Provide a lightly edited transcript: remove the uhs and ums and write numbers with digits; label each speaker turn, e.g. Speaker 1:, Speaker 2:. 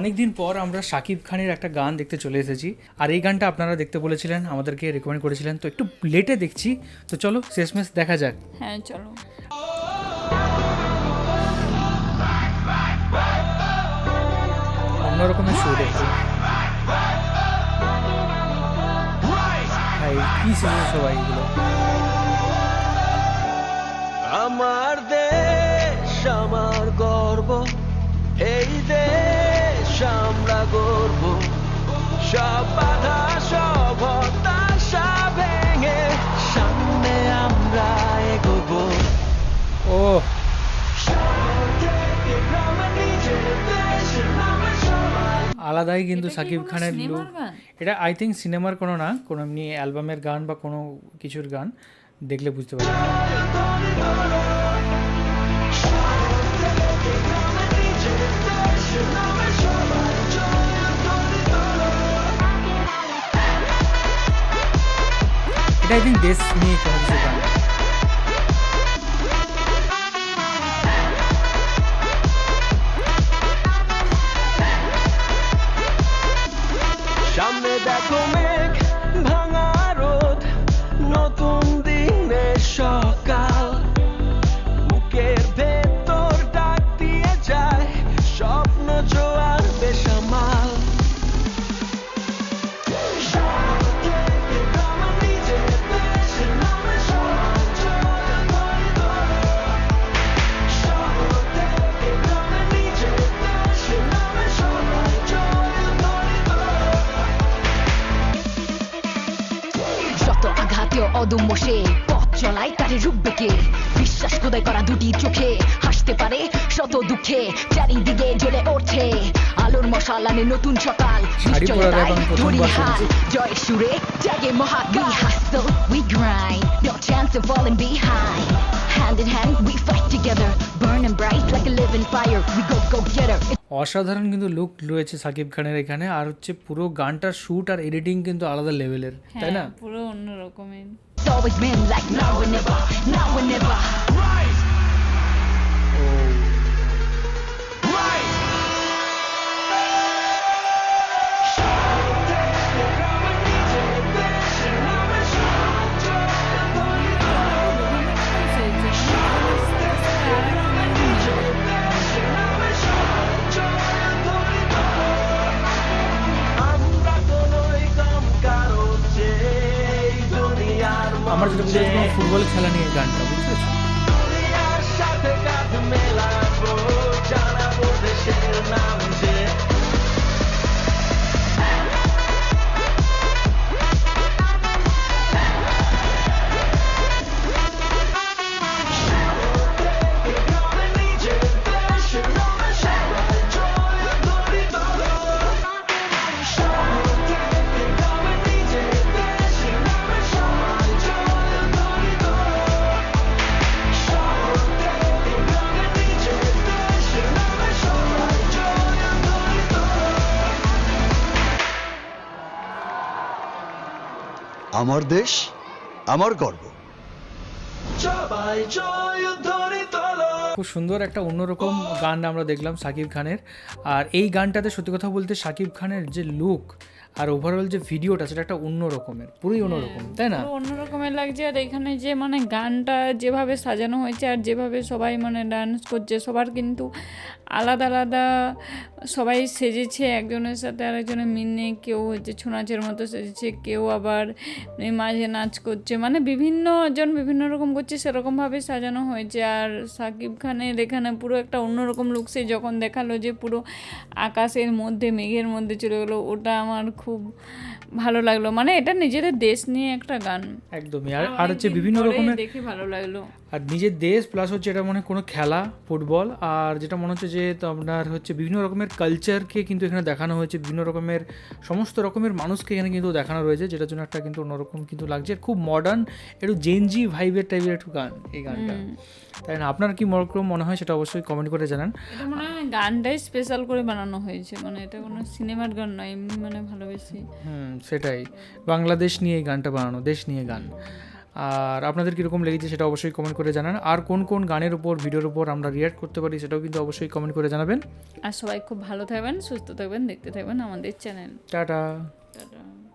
Speaker 1: অনেকদিন পর আমরা শাকিব খানের একটা গান দেখতে চলে এসেছি, আর এই গানটা আপনারা দেখতে বলেছিলেন, আমাদেরকে রেকমেন্ড করেছিলেন, তো একটু লেটে দেখছি। তো চলো শেষমেশ দেখা যাক।
Speaker 2: হ্যাঁ চলো।
Speaker 1: অন্যরকমের সুর একটু। ভাই কি সেজেছে সবাই এগুলো।
Speaker 3: আমার দেশ আমার গর্ব, এই দেশ আমরা গর্ব, সব বাধা সব হতাশা ভেঙে সামনে আমরা এগোবো।
Speaker 1: ও আলাদাই কিন্তু
Speaker 2: এটা কি
Speaker 1: শাকিব
Speaker 2: কোনো
Speaker 1: খানের
Speaker 2: সিনেমার
Speaker 1: লুক।
Speaker 2: গান?
Speaker 1: এটা আই থিঙ্ক সিনেমার কোনো না, কোনো এমনি অ্যালবামের গান বা কোনো কিছুর গান, দেখলে বুঝতে পারবেন। এটা আই থিঙ্ক দেশ নিয়ে কোনো কিছু গান।
Speaker 3: সামনে দেখো মেঘ ভাঙা রোদ, নতুন দিনের সকাল, বুকের ভেতর ডাক দিয়ে যায় স্বপ্ন জোয়ার বেসামাল।
Speaker 4: শত আঘাতেও অদম্য সে পথ চলায় তারে রুখবে কে, বিশ্বাস খোদাই করা দুটি চোখে হাসতে পারে শত দুঃখে, চারিদিকে জ্বলে ওঠে আলোর মশাল আনে নতুন সকাল,
Speaker 1: শাড়ি পরা
Speaker 4: নিশ্চয়তায়
Speaker 1: এবং প্রথমবার
Speaker 4: ধরি হাল,
Speaker 1: শুনছি।
Speaker 4: জয় সুরে জাগে মহাকাল। We hustle, we grind, no chance of falling behind, hand in hand we fight together, burning bright like a living fire, we go getter.
Speaker 1: অসাধারণ কিন্তু লুক রয়েছে শাকিব খানের এখানে, আর হচ্ছে পুরো গানটার শ্যুট আর এডিটিং কিন্তু আলাদা লেভেলের, তাই না?
Speaker 2: হ্যাঁ পুরো অন্য রকমের।
Speaker 4: It's always been like now or never, now or never.
Speaker 1: আমার যেটা বুঝতে পারছি কোনো ফুটবল খেলা নিয়ে গানটা, বুঝতে পারছো?
Speaker 3: সাথে কাঁধ মেলাবো, জানাবো দেশের নাম যে।
Speaker 5: আমার দেশ আমার গর্ব।
Speaker 3: সবাই জয় ধ্বনি তোলো।
Speaker 1: খুব সুন্দর একটা অন্যরকম গান আমরা দেখলাম শাকিব খানের। আর এই গানটাতে সত্যি কথা বলতে শাকিব খানের যে লুক আর ওভারঅল যে ভিডিওটা, সেটা একটা অন্য রকমের, পুরোই অন্যরকম, তাই না?
Speaker 2: পুরো অন্য রকমের লাগছে। আর এখানে যে মানে গানটা যেভাবে সাজানো হয়েছে আর যেভাবে সবাই মানে ডান্স করছে, সবার কিন্তু আলাদা আলাদা সবাই সেজেছে, একজনের সাথে আরেকজনের মিল নেই। কেউ হচ্ছে ছৌ নাচের মতো সেজেছে, কেউ আবার মাঝে নাচ করছে, মানে বিভিন্ন জন বিভিন্ন রকম করছে, সেরকমভাবে সাজানো হয়েছে। আর শাকিব খানের এখানে পুরো একটা অন্যরকম লুক, সে যখন দেখালো যে পুরো আকাশের মধ্যে মেঘের মধ্যে চলে গেলো, ওটা আমার খুব ভালো লাগলো। মানে এটা নিজেদের দেশ নিয়ে একটা গান,
Speaker 1: একদমই। আর হচ্ছে বিভিন্ন রকমের,
Speaker 2: দেখে ভালো লাগলো।
Speaker 1: আর নিজের দেশ প্লাস হচ্ছে এটা মনে হয় কোনো খেলা ফুটবল, আর যেটা মনে হচ্ছে যে তো আপনার হচ্ছে বিভিন্ন রকমের কালচারকে কিন্তু এখানে দেখানো হয়েছে, বিভিন্ন রকমের সমস্ত রকমের মানুষকে এখানে কিন্তু দেখানো রয়েছে, যেটার জন্য একটা কিন্তু অন্যরকম কিন্তু লাগছে, খুব মডার্ন একটু জেনজি ভাইবের টাইপের একটু গান এই গানটা, তাই না? আপনার কি মনে হয় সেটা অবশ্যই কমেন্ট করে জানান।
Speaker 2: এটা মনে হয় গানটাই স্পেশাল করে বানানো হয়েছে, মানে এটা কোনো সিনেমার গান নয়, এমনি মানে ভালোবেসে।
Speaker 1: সেটাই, বাংলাদেশ নিয়ে এই গানটা বানানো, দেশ নিয়ে গান। আর আপনাদের কীরকম লেগেছে সেটা অবশ্যই কমেন্ট করে জানান। আর কোন কোন গানের উপর, ভিডিওর উপর আমরা রিয়াক্ট করতে পারি সেটাও কিন্তু অবশ্যই কমেন্ট করে জানাবেন।
Speaker 2: আর সবাই খুব ভালো থাকবেন, সুস্থ থাকবেন, দেখতে থাকবেন আমাদের চ্যানেল।
Speaker 1: টাটা।
Speaker 2: টাটা।